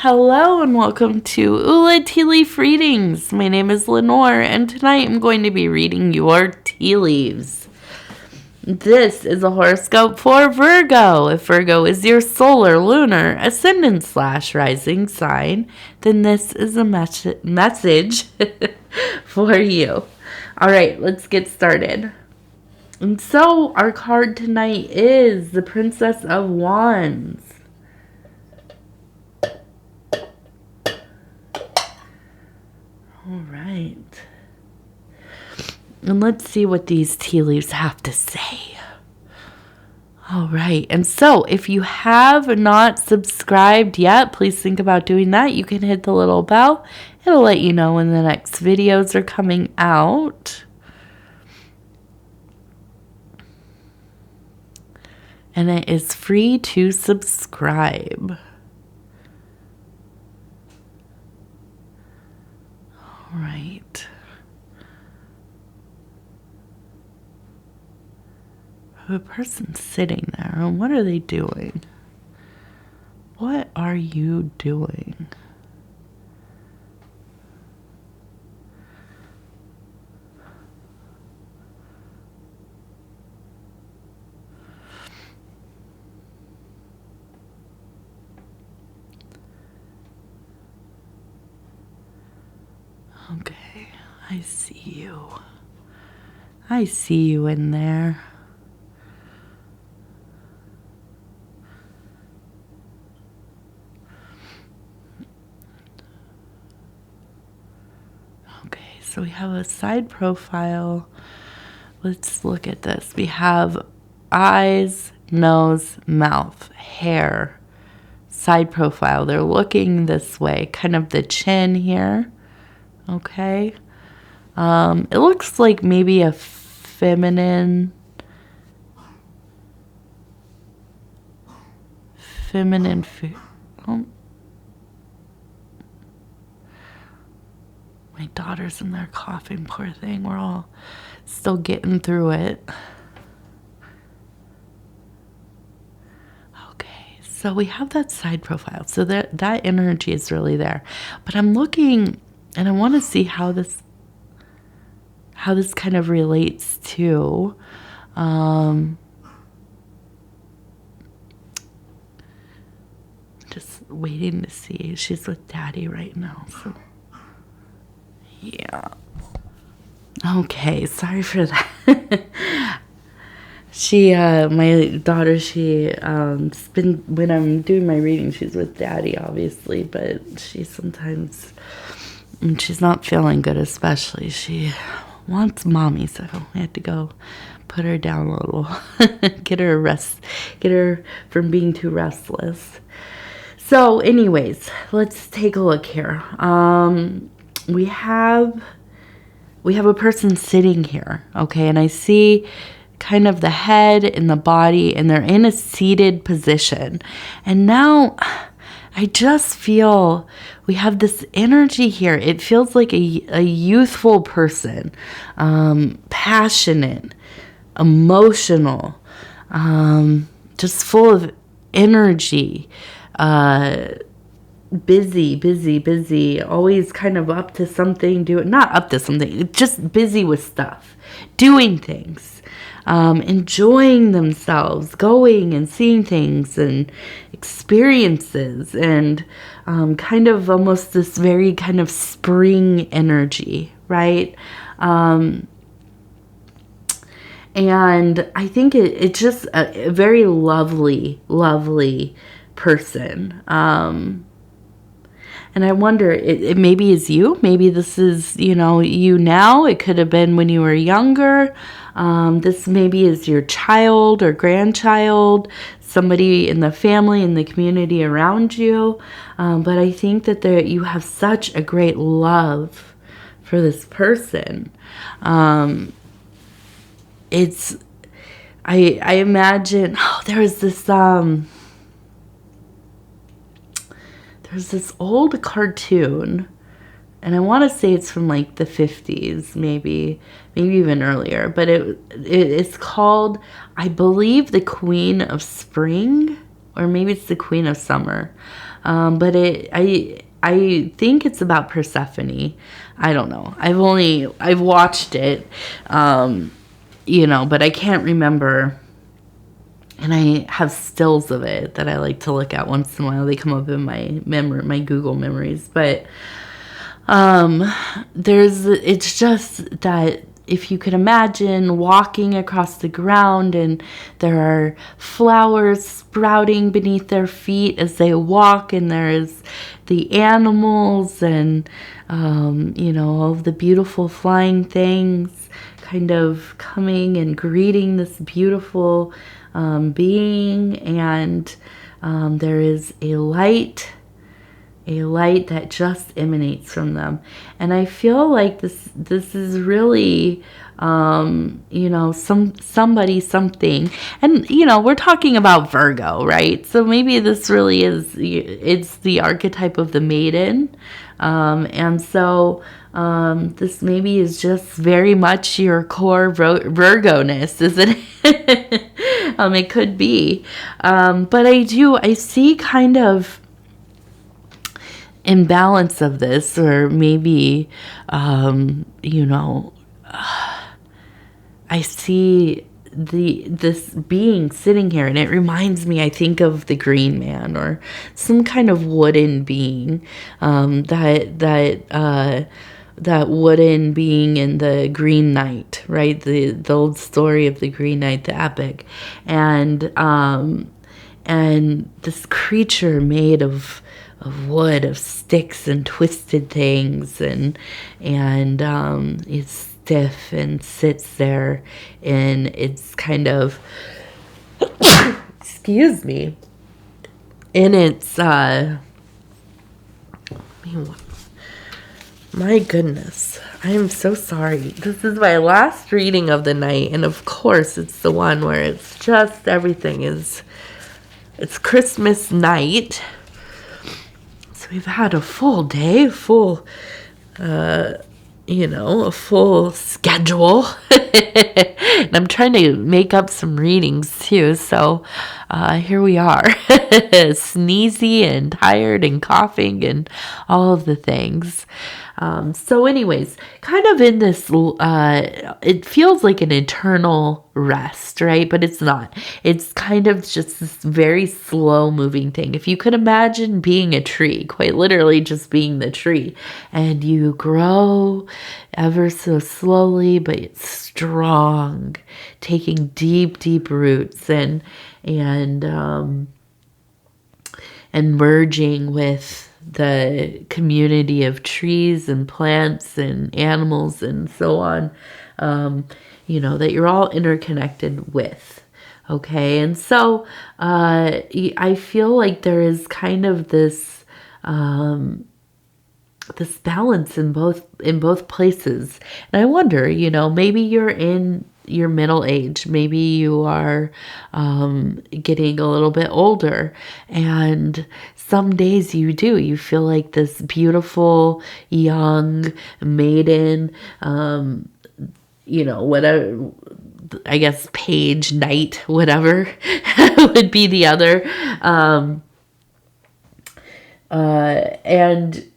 Hello and welcome to Ula Tea Leaf Readings. My name is Lenor and tonight I'm going to be reading your tea leaves. This is a horoscope for Virgo. If Virgo is your solar, lunar, ascendant / rising sign, then this is a message for you. All right, let's get started. And so our card tonight is the Princess of Wands. All right. And let's see what these tea leaves have to say. All right. And so if you have not subscribed yet, please think about doing that. You can hit the little bell. It'll let you know when the next videos are coming out. And it is free to subscribe. All right. A person sitting there, and what are they doing? What are you doing? Okay, I see you. I see you in there. Okay, so we have a side profile. Let's look at this. We have eyes, nose, mouth, hair, side profile. They're looking this way, kind of the chin here. Okay. It looks like maybe a feminine oh. My daughter's in there coughing, poor thing. We're all still getting through it. Okay, so we have that side profile. So that energy is really there. But I'm looking and I want to see how this kind of relates to just waiting to see. She's with Daddy right now, so yeah. Okay, sorry for that. My daughter, when I'm doing my reading, she's with Daddy, obviously, but she sometimes, when she's not feeling good especially, she wants mommy, so I had to go put her down a little, get her from being too restless. So anyways, let's take a look here. We have a person sitting here, okay, and I see kind of the head and the body, and they're in a seated position. And now I just feel we have this energy here. It feels like a youthful person, passionate, emotional, just full of energy, busy, always kind of up to something, not up to something, just busy with stuff, doing things, enjoying themselves, going and seeing things and experiences, and kind of almost this very kind of spring energy, right? And I think it's just a very lovely person. And I wonder, it maybe is you. Maybe this is, you now. It could have been when you were younger. This maybe is your child or grandchild, somebody in the family, in the community around you. But I think that you have such a great love for this person. I imagine, there's this old cartoon, and I want to say it's from like the 50s, maybe even earlier, but it's called, I believe, The Queen of Spring, or maybe it's The Queen of Summer. But I think it's about Persephone. I don't know. I've watched it, but I can't remember. And I have stills of it that I like to look at once in a while. They come up in my Google memories. But it's just that if you could imagine walking across the ground and there are flowers sprouting beneath their feet as they walk, and there's the animals and, all of the beautiful flying things kind of coming and greeting this beautiful being. And there is a light that just emanates from them. And I feel like this is really, somebody, something. And, we're talking about Virgo, right? So maybe this really it's the archetype of the maiden. And so this maybe is just very much your core Virgo-ness, isn't it? It could be. But I see kind of imbalance of this, or maybe I see this being sitting here, and it reminds me, I think, of the Green Man, or some kind of wooden being, that wooden being in the Green Knight, right? The old story of the Green Knight, the epic, and this creature made of wood, of sticks and twisted things, and it's stiff and sits there, and it's kind of excuse me, and it's my goodness, I am so sorry. This is my last reading of the night, and of course it's the one where it's just it's Christmas night. So we've had a full day, a full schedule. And I'm trying to make up some readings too. So here we are, sneezy and tired and coughing and all of the things. So anyways, kind of in this, it feels like an eternal rest, right? But it's not. It's kind of just this very slow moving thing. If you could imagine being a tree, quite literally just being the tree, and you grow ever so slowly, but it's strong, taking deep, deep roots and merging with the community of trees and plants and animals and so on, that you're all interconnected with. Okay. And so, I feel like there is kind of this balance in both places. And I wonder, maybe you're in your middle age, maybe you are getting a little bit older, and some days you feel like this beautiful young maiden, whatever, I guess page, knight, whatever would be the other, and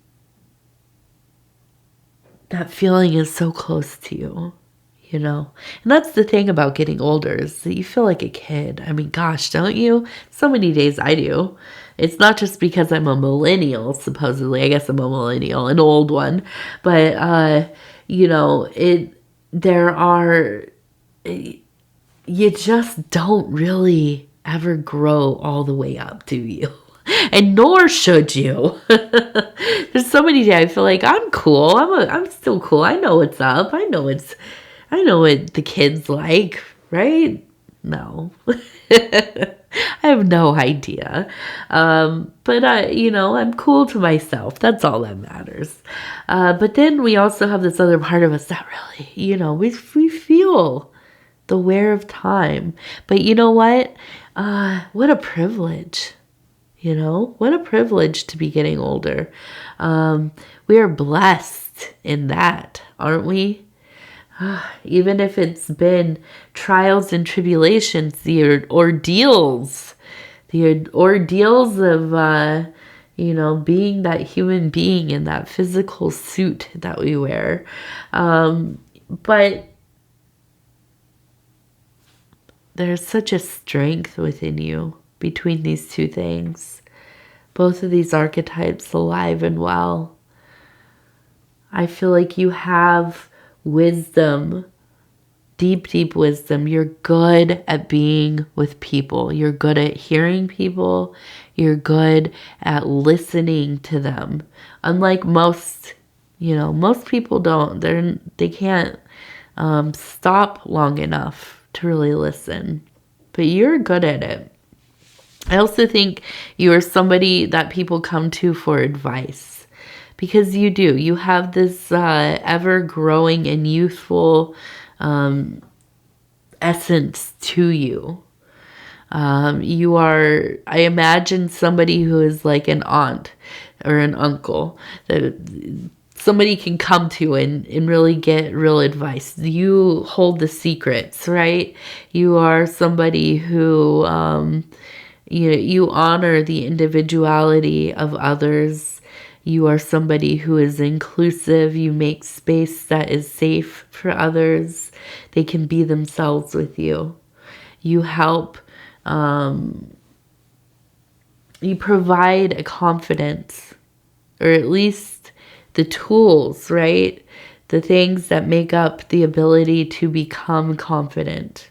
that feeling is so close to you. And that's the thing about getting older, is that you feel like a kid. I mean, gosh, don't you? So many days I do. It's not just because I'm a millennial, supposedly. I guess I'm a millennial, an old one. But, you just don't really ever grow all the way up, do you? And nor should you. There's so many days I feel like I'm cool. I'm still cool. I know what's up. I know what the kids like, right? No. I have no idea. But I'm cool to myself. That's all that matters. But then we also have this other part of us that really, we feel the wear of time. But you know what? What a privilege. What a privilege to be getting older. We are blessed in that, aren't we? Even if it's been trials and tribulations, the ordeals of, you know, being that human being in that physical suit that we wear. But there's such a strength within you between these two things. Both of these archetypes alive and well. I feel like you have wisdom, deep, deep wisdom. You're good at being with people. You're good at hearing people. You're good at listening to them. Unlike most, you know, most people they can't stop long enough to really listen. But you're good at it. I also think you are somebody that people come to for advice, because you do. You have this ever-growing and youthful essence to you. You are, I imagine, somebody who is like an aunt or an uncle that somebody can come to and really get real advice. You hold the secrets, right? You are somebody who... you honor the individuality of others. You are somebody who is inclusive. You make space that is safe for others. They can be themselves with you. You help, you provide a confidence, or at least the tools, right? The things that make up the ability to become confident.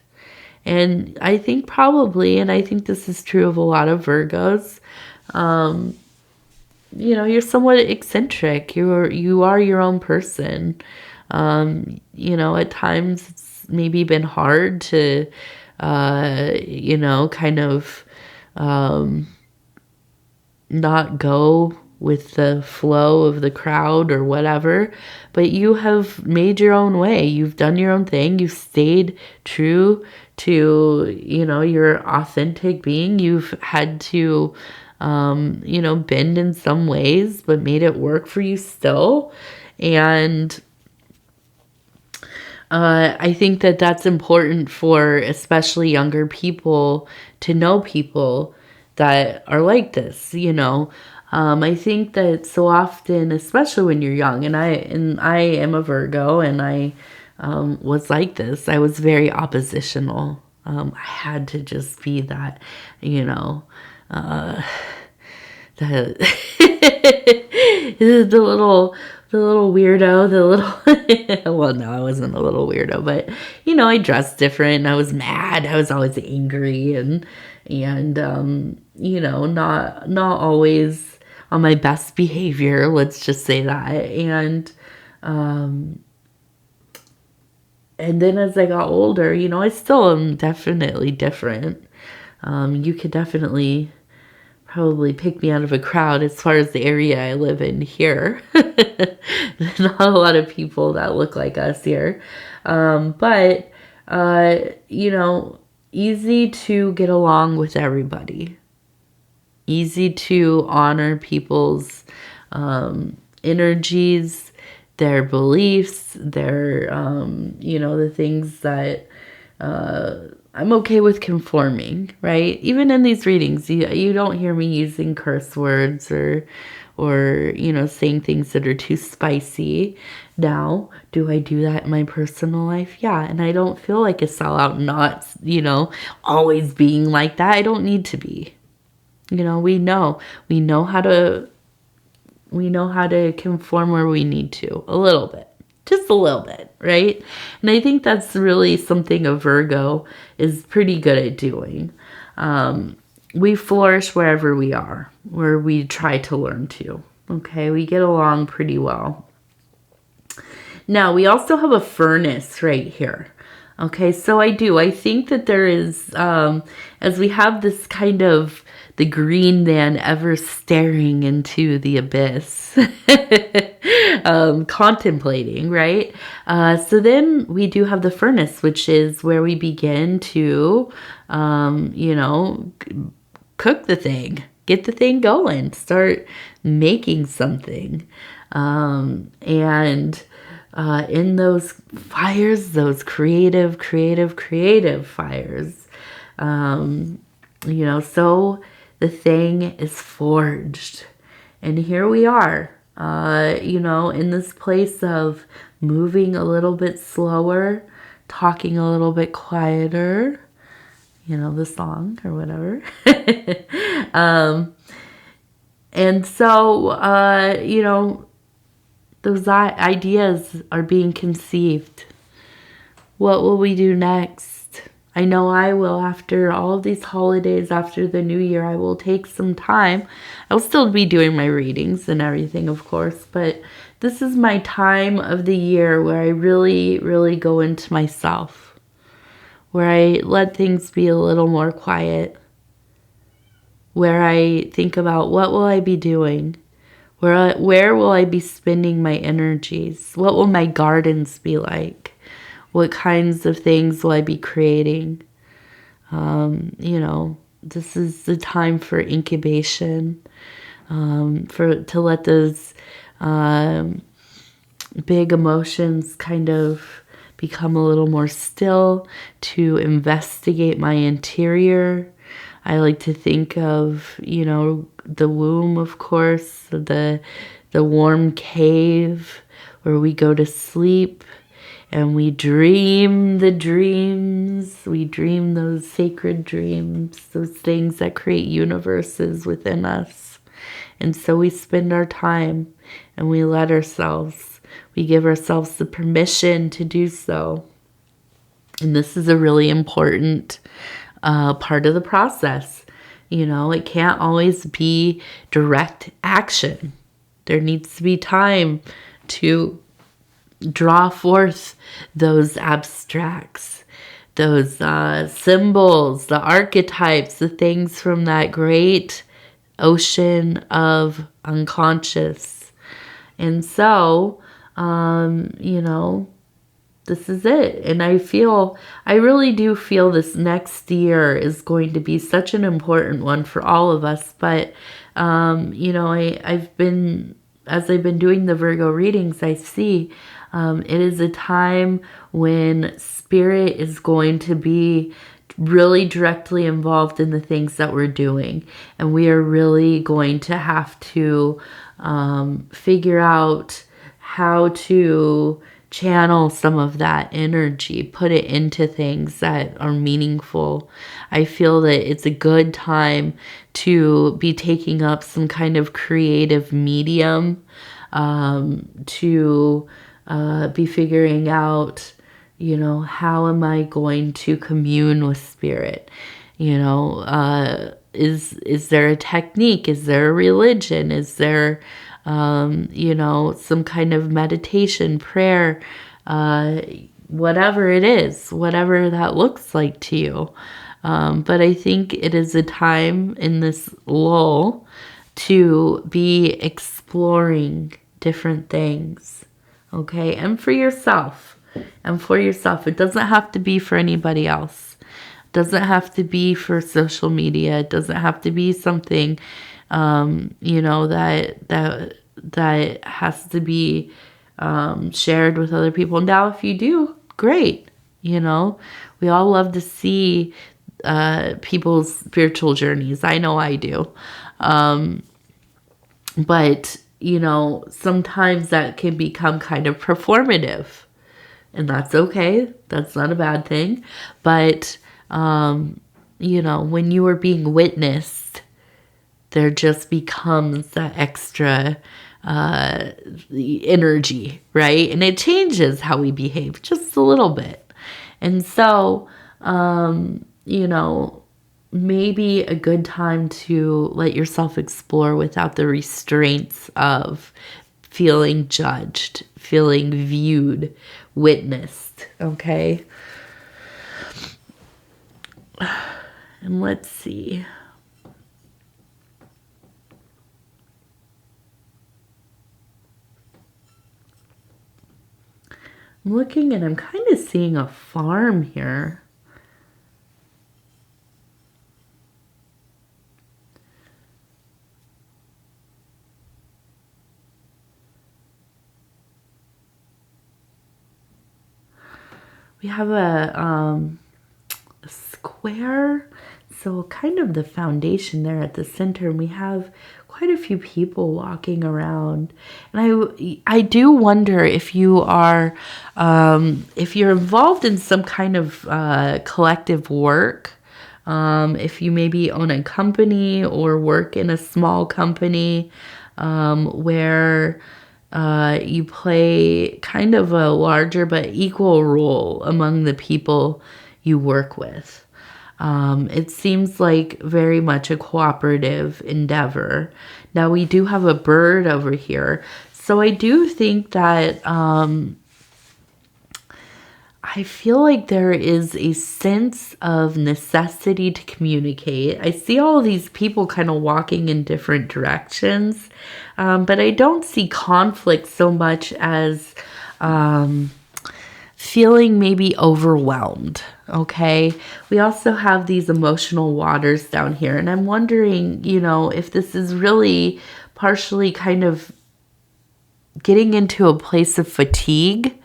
And I think probably, and I think this is true of a lot of Virgos, you know, you're somewhat eccentric. You are your own person. You know, at times it's maybe been hard to, you know, kind of not go with the flow of the crowd or whatever, but you have made your own way. You've done your own thing. You've stayed true to, you know, your authentic being. You've had to, you know, bend in some ways, but made it work for you still. And I think that that's important for especially younger people to know people that are like this, you know. I think that so often, especially when you're young, and I am a Virgo, and I was like this. I was very oppositional. I had to just be that, you know, the the little weirdo, the little, well, no, I wasn't a little weirdo, but, you know, I dressed different, and I was mad. I was always angry, and you know, not always on my best behavior, let's just say that. And then as I got older, you know, I still am definitely different. You could definitely probably pick me out of a crowd as far as the area I live in here. There's not a lot of people that look like us here. But, you know, easy to get along with everybody. Easy to honor people's energies, their beliefs, their, you know, the things that I'm okay with conforming, right? Even in these readings, you don't hear me using curse words or, you know, saying things that are too spicy. Now, do I do that in my personal life? Yeah, and I don't feel like a sellout not, you know, always being like that. I don't need to be. You know, we know how to conform where we need to, a little bit, just a little bit, right? And I think that's really something a Virgo is pretty good at doing. We flourish wherever we are, where we try to learn to, okay? We get along pretty well. Now, we also have a furnace right here. Okay, so I think that there is, as we have this kind of the green man ever staring into the abyss, contemplating, right? So then we do have the furnace, which is where we begin to, you know, cook the thing, get the thing going, start making something. And in those fires, those creative fires, you know, so the thing is forged. And here we are, you know, in this place of moving a little bit slower, talking a little bit quieter, you know, the song or whatever. And so, you know, those ideas are being conceived. What will we do next? I know I will, after all of these holidays, after the new year, I will take some time. I'll still be doing my readings and everything, of course, but this is my time of the year where I really, really go into myself, where I let things be a little more quiet, where I think about what will I be doing? Where will I be spending my energies? What will my gardens be like? What kinds of things will I be creating? You know, this is the time for incubation, to let those big emotions kind of become a little more still, to investigate my interior. I like to think of, you know, the womb, of course, the warm cave where we go to sleep and we dream the dreams. We dream those sacred dreams, those things that create universes within us. And so we spend our time and we let ourselves, we give ourselves the permission to do so. And this is a really important part of the process. You know, it can't always be direct action. There needs to be time to draw forth those abstracts, those symbols, the archetypes, the things from that great ocean of unconscious. And so, you know, this is it. And I really do feel this next year is going to be such an important one for all of us. But, you know, as I've been doing the Virgo readings, I see it is a time when spirit is going to be really directly involved in the things that we're doing. And we are really going to have to figure out how to channel some of that energy, put it into things that are meaningful. I feel that it's a good time to be taking up some kind of creative medium, to be figuring out, you know, how am I going to commune with spirit? You know, is there a technique? Is there a religion? Is there you know, some kind of meditation, prayer, whatever it is, whatever that looks like to you. But I think it is a time in this lull to be exploring different things, okay? And for yourself. It doesn't have to be for anybody else. It doesn't have to be for social media. It doesn't have to be something you know, that has to be shared with other people. Now, if you do, great. You know, we all love to see people's spiritual journeys. I know I do. But, you know, sometimes that can become kind of performative. And that's okay. That's not a bad thing. But, you know, when you are being witnessed, there just becomes that extra energy, right? And it changes how we behave just a little bit. And so, you know, maybe a good time to let yourself explore without the restraints of feeling judged, feeling viewed, witnessed, okay? And let's see. I'm looking and I'm kind of seeing a farm here. We have a square, so kind of the foundation there at the center, and we have quite a few people walking around. And I do wonder if you are, if you're involved in some kind of collective work, if you maybe own a company or work in a small company where you play kind of a larger but equal role among the people you work with. It seems like very much a cooperative endeavor. Now we do have a bird over here. So I do think that I feel like there is a sense of necessity to communicate. I see all of these people kind of walking in different directions, but I don't see conflict so much as feeling maybe overwhelmed. Okay. We also have these emotional waters down here. And I'm wondering, you know, if this is really partially kind of getting into a place of fatigue,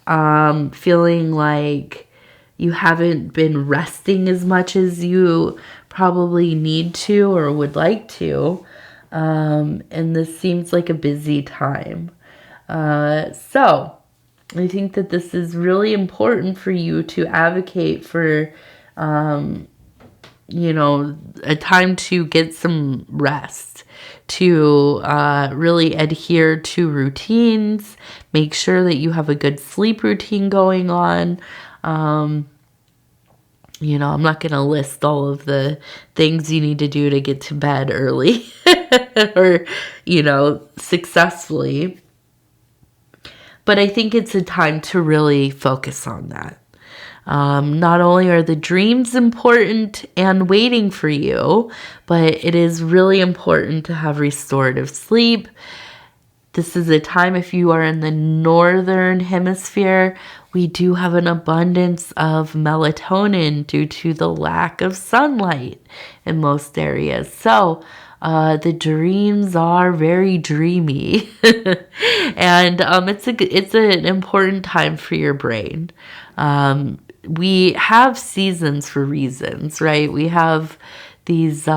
feeling like you haven't been resting as much as you probably need to or would like to. And this seems like a busy time. So I think that this is really important for you to advocate for, you know, a time to get some rest, to really adhere to routines, make sure that you have a good sleep routine going on. You know, I'm not going to list all of the things you need to do to get to bed early or, you know, successfully. But I think it's a time to really focus on that. Not only are the dreams important and waiting for you, but it is really important to have restorative sleep. This is a time, if you are in the northern hemisphere, we do have an abundance of melatonin due to the lack of sunlight in most areas. So the dreams are very dreamy, and it's an important time for your brain. We have seasons for reasons, right? We have these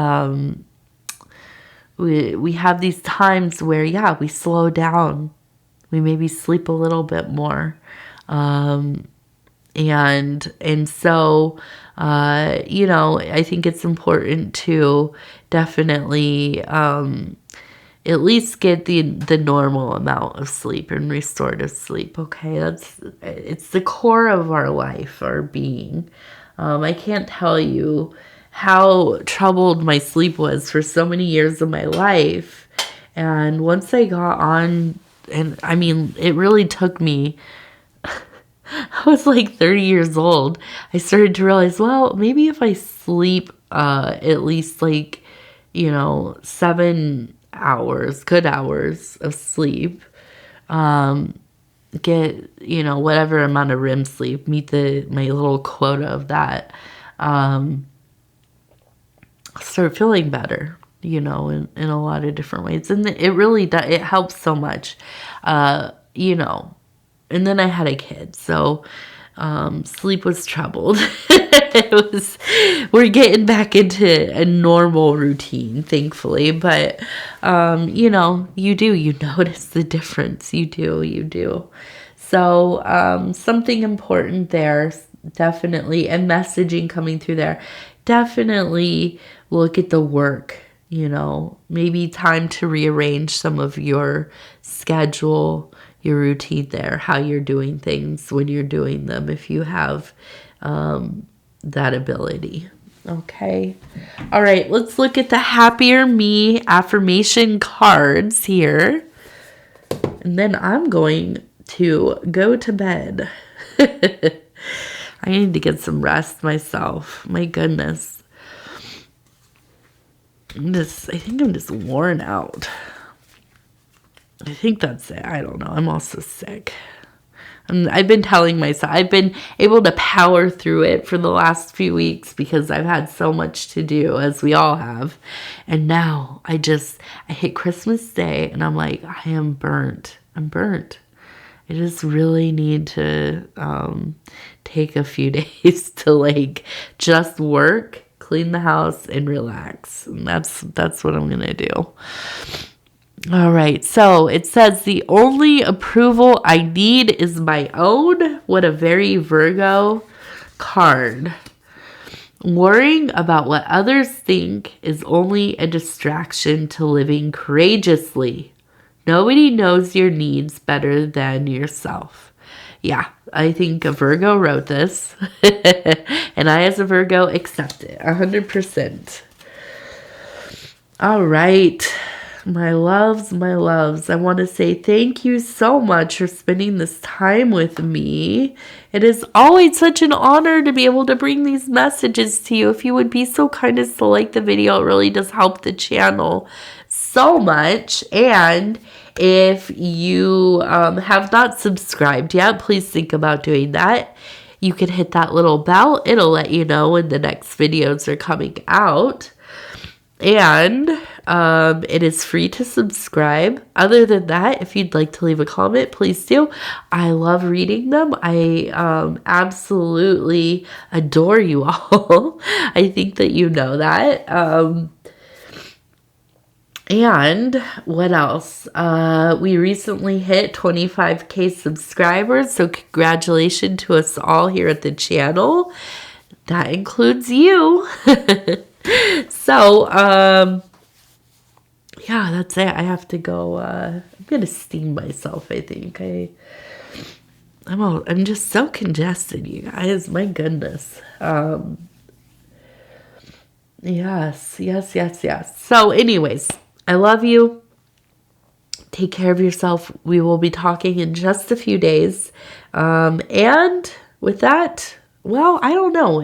we have these times where, yeah, we slow down. We maybe sleep a little bit more. And so, you know, I think it's important to definitely at least get the normal amount of sleep and restorative sleep. Okay, it's the core of our life, our being. I can't tell you how troubled my sleep was for so many years of my life. And once I got on, and I mean, it really took me, I was like 30 years old. I started to realize, well, maybe if I sleep at least like, you know, 7 hours, good hours of sleep, get, you know, whatever amount of REM sleep, meet my little quota of that, start feeling better, you know, in a lot of different ways. And it really does, it helps so much, you know. And then I had a kid, so sleep was troubled. We're getting back into a normal routine, thankfully. But, you know, you notice the difference. You do. So something important there, definitely, and messaging coming through there. Definitely look at the work, you know, maybe time to rearrange some of your schedule, your routine there, how you're doing things when you're doing them, if you have that ability. Okay. All right, let's look at the Happier Me affirmation cards here. And then I'm going to go to bed. I need to get some rest myself. My goodness. I think I'm just worn out. I think that's it. I don't know. I'm also sick. And I've been telling myself, I've been able to power through it for the last few weeks because I've had so much to do, as we all have. And now I hit Christmas Day and I'm like, I am burnt. I'm burnt. I just really need to take a few days to like just work, clean the house, and relax. And that's what I'm going to do. All right. So it says the only approval I need is my own. What a very Virgo card. Worrying about what others think is only a distraction to living courageously. Nobody knows your needs better than yourself. Yeah, I think a Virgo wrote this. And I, as a Virgo, accept it 100%. All right. My loves, I want to say thank you so much for spending this time with me. It is always such an honor to be able to bring these messages to you. If you would be so kind as to like the video, it really does help the channel so much. And if you have not subscribed yet, please think about doing that. You can hit that little bell. It'll let you know when the next videos are coming out. And it is free to subscribe. Other than that, if you'd like to leave a comment, please do. I love reading them. I absolutely adore you all. I think that you know that. And what else? We recently hit 25K subscribers. So congratulations to us all here at the channel. That includes you. So, yeah, that's it. I have to go, I'm going to steam myself, I think. I'm just so congested, you guys. My goodness. Yes. So anyways, I love you. Take care of yourself. We will be talking in just a few days. And with that, well, I don't know.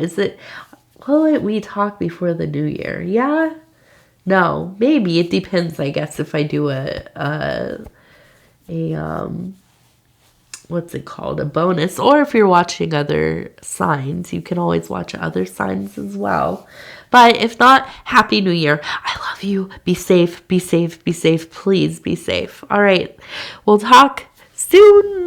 Will we talk before the new year? Yeah? No, maybe. It depends, I guess, if I do what's it called? A bonus. Or if you're watching other signs, you can always watch other signs as well. But if not, Happy New Year. I love you. Be safe, be safe, be safe. Please be safe. All right. We'll talk soon.